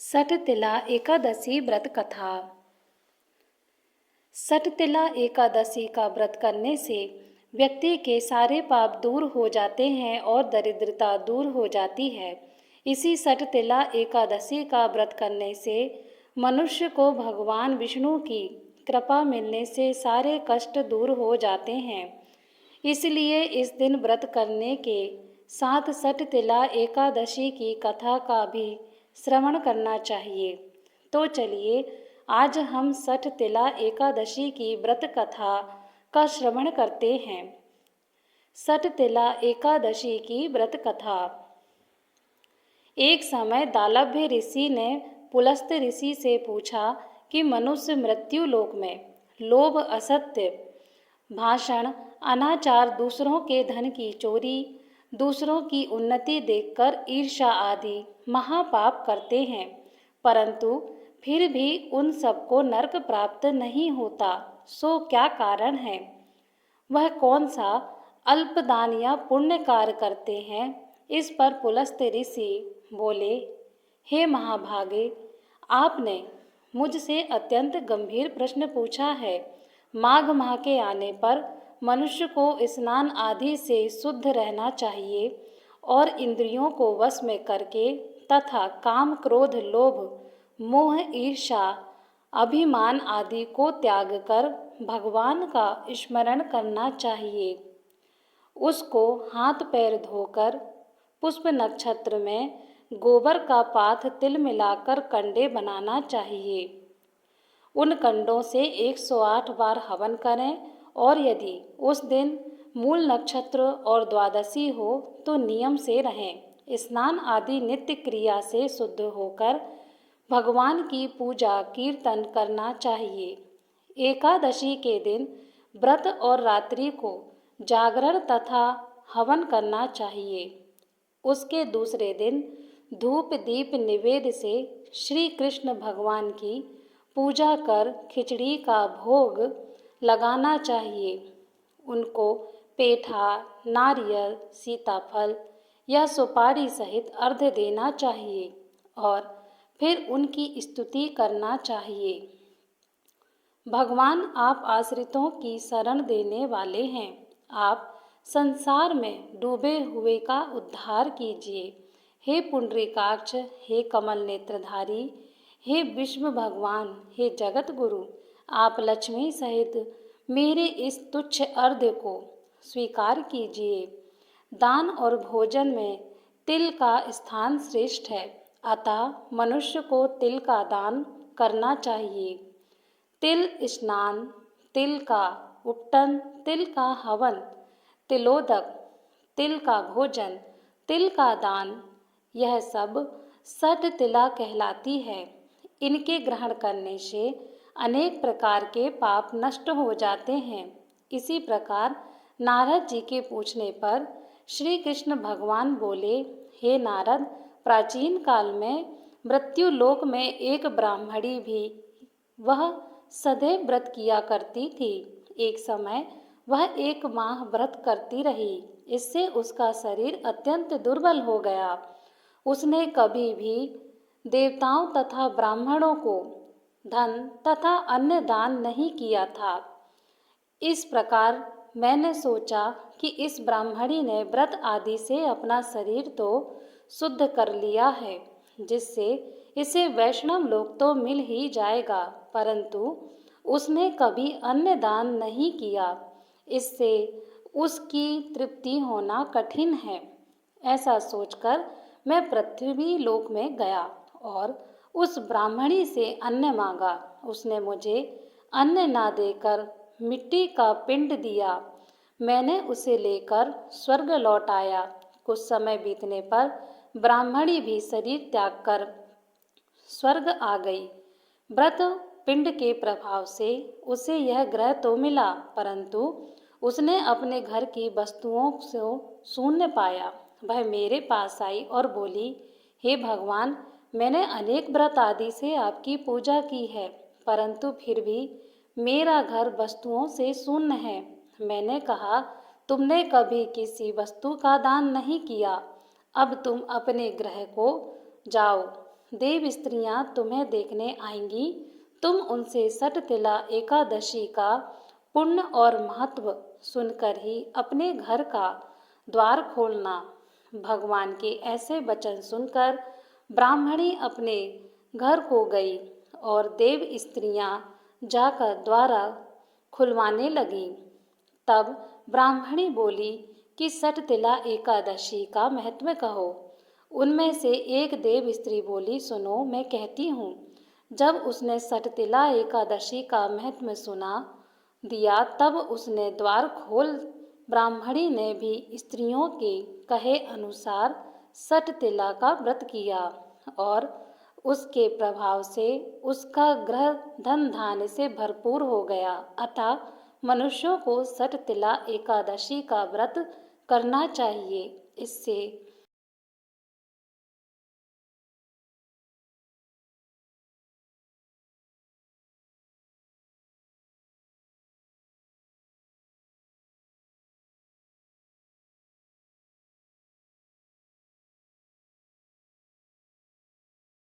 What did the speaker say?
सठतिला एकादशी व्रत कथा। सठतिला एकादशी का व्रत करने से व्यक्ति के सारे पाप दूर हो जाते हैं और दरिद्रता दूर हो जाती है। इसी सठतिला एकादशी का व्रत करने से मनुष्य को भगवान विष्णु की कृपा मिलने से सारे कष्ट दूर हो जाते हैं। इसलिए इस दिन व्रत करने के साथ सठतिला एकादशी की कथा का भी श्रवण करना चाहिए। तो चलिए आज हम सठतिला एकादशी की व्रत कथा का श्रवण करते हैं। सठतिला एकादशी की व्रत कथा। एक समय दालभ्य ऋषि ने पुलस्त ऋषि से पूछा कि मनुष्य मृत्यु लोक में लोभ, असत्य भाषण, अनाचार, दूसरों के धन की चोरी, दूसरों की उन्नति देखकर ईर्ष्या आदि महापाप करते हैं, परंतु फिर भी उन सबको नरक प्राप्त नहीं होता, सो क्या कारण है? वह कौन सा अल्पदान या पुण्य कार्य करते हैं? इस पर पुलस्त ऋषि बोले, हे महाभागे, आपने मुझसे अत्यंत गंभीर प्रश्न पूछा है। माघ माह के आने पर मनुष्य को स्नान आदि से शुद्ध रहना चाहिए और इंद्रियों को वश में करके तथा काम, क्रोध, लोभ, मोह, ईर्ष्या, अभिमान आदि को त्याग कर भगवान का स्मरण करना चाहिए। उसको हाथ पैर धोकर पुष्प नक्षत्र में गोबर का पाथ तिल मिलाकर कंडे बनाना चाहिए। उन कंडों से 108 बार हवन करें और यदि उस दिन मूल नक्षत्र और द्वादशी हो तो नियम से रहें। स्नान आदि नित्य क्रिया से शुद्ध होकर भगवान की पूजा कीर्तन करना चाहिए। एकादशी के दिन व्रत और रात्रि को जागरण तथा हवन करना चाहिए। उसके दूसरे दिन धूप दीप निवेद से श्री कृष्ण भगवान की पूजा कर खिचड़ी का भोग लगाना चाहिए। उनको पेठा, नारियल, सीताफल या सुपारी सहित अर्घ्य देना चाहिए और फिर उनकी स्तुति करना चाहिए। भगवान आप आश्रितों की शरण देने वाले हैं। आप संसार में डूबे हुए का उद्धार कीजिए। हे पुंडरीकाक्ष, हे कमल नेत्रधारी, हे विष्णु भगवान, हे जगत गुरु, आप लक्ष्मी सहित मेरे इस तुच्छ अर्घ्य को स्वीकार कीजिए। दान और भोजन में तिल का स्थान श्रेष्ठ है, अतः मनुष्य को तिल का दान करना चाहिए। तिल स्नान, तिल का उपटन, तिल का हवन, तिलोदक, तिल का भोजन, तिल का दान, यह सब सठतिला कहलाती है। इनके ग्रहण करने से अनेक प्रकार के पाप नष्ट हो जाते हैं। इसी प्रकार नारद जी के पूछने पर श्री कृष्ण भगवान बोले, हे नारद, प्राचीन काल में मृत्यु लोक में एक ब्राह्मणी भी वह सदैव व्रत किया करती थी। एक समय वह 1 माह व्रत करती रही। इससे उसका शरीर अत्यंत दुर्बल हो गया। उसने कभी भी देवताओं तथा ब्राह्मणों को धन तथा अन्य दान नहीं किया था। इस प्रकार मैंने सोचा कि इस ब्राह्मणी ने व्रत आदि से अपना शरीर तो शुद्ध कर लिया है, जिससे इसे वैष्णव लोक तो मिल ही जाएगा, परंतु उसने कभी अन्य दान नहीं किया। इससे उसकी तृप्ति होना कठिन है। ऐसा सोचकर मैं पृथ्वी लोक में गया और उस ब्राह्मणी से अन्न मांगा। उसने मुझे अन्न ना देकर मिट्टी का पिंड दिया। मैंने उसे लेकर स्वर्ग लौट आया। कुछ समय बीतने पर ब्राह्मणी भी शरीर त्याग कर स्वर्ग आ गई। व्रत पिंड के प्रभाव से उसे यह ग्रह तो मिला, परंतु उसने अपने घर की वस्तुओं से शून्य पाया। वह मेरे पास आई और बोली, हे भगवान, मैंने अनेक व्रत आदि से आपकी पूजा की है, परंतु फिर भी मेरा घर वस्तुओं से शून्य है। मैंने कहा, तुमने कभी किसी वस्तु का दान नहीं किया। अब तुम अपने गृह को जाओ। देव स्त्रियां तुम्हें देखने आएंगी। तुम उनसे सटतिला एकादशी का पुण्य और महत्व सुनकर ही अपने घर का द्वार खोलना। भगवान के ऐसे वचन सुनकर ब्राह्मणी अपने घर को गई और देव स्त्रियां जाकर द्वार खुलवाने लगीं। तब ब्राह्मणी बोली कि सटतिला एकादशी का महत्व कहो। उनमें से एक देव स्त्री बोली, सुनो मैं कहती हूँ। जब उसने सटतिला एकादशी का महत्व सुना दिया तब उसने द्वार खोल। ब्राह्मणी ने भी स्त्रियों के कहे अनुसार सटतिला का व्रत किया और उसके प्रभाव से उसका गृह धन धान्य से भरपूर हो गया। अतः मनुष्यों को सटतिला एकादशी का व्रत करना चाहिए। इससे